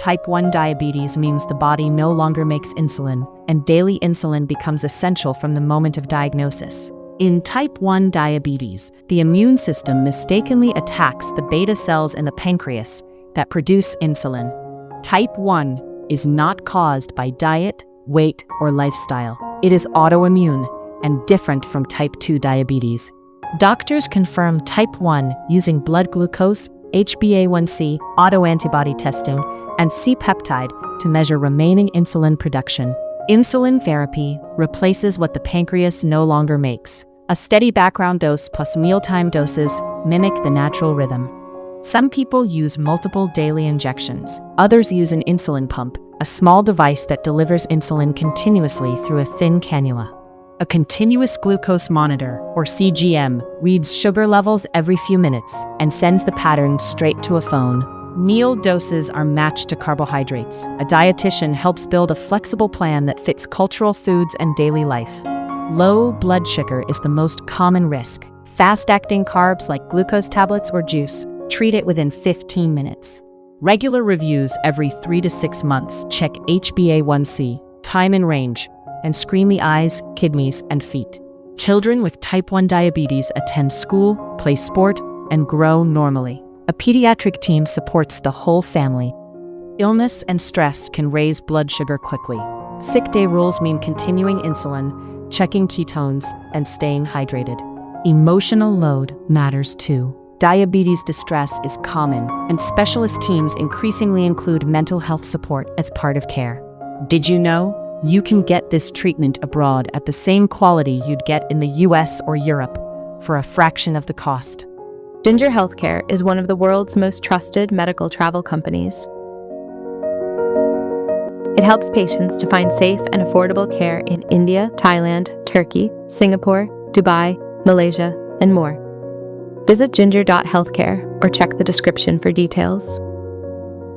Type 1 diabetes means the body no longer makes insulin, and daily insulin becomes essential from the moment of diagnosis. In type 1 diabetes, the immune system mistakenly attacks the beta cells in the pancreas that produce insulin. Type 1 is not caused by diet, weight, or lifestyle. It is autoimmune and different from type 2 diabetes. Doctors confirm type 1 using blood glucose, HbA1c, autoantibody testing, and c-peptide to measure remaining insulin production. Insulin therapy replaces what the pancreas no longer makes. A steady background dose plus mealtime doses mimic the natural rhythm. Some people use multiple daily injections. Others use an insulin pump, a small device that delivers insulin continuously through a thin cannula. A continuous glucose monitor, or CGM, reads sugar levels every few minutes and sends the pattern straight to a phone. Meal doses are matched to carbohydrates. A dietitian helps build a flexible plan that fits cultural foods and daily life. Low blood sugar is the most common risk. Fast-acting carbs like glucose tablets or juice treat it within 15 minutes. Regular reviews every 3 to 6 months check HbA1c, time in range, and screen the eyes, kidneys, and feet. Children with type 1 diabetes attend school, play sport, and grow normally. A pediatric team supports the whole family. Illness and stress can raise blood sugar quickly. Sick day rules mean continuing insulin, checking ketones, and staying hydrated. Emotional load matters too. Diabetes distress is common, and specialist teams increasingly include mental health support as part of care. Did you know? You can get this treatment abroad at the same quality you'd get in the US or Europe for a fraction of the cost. Ginger Healthcare is one of the world's most trusted medical travel companies. It helps patients to find safe and affordable care in India, Thailand, Turkey, Singapore, Dubai, Malaysia, and more. Visit ginger.healthcare or check the description for details.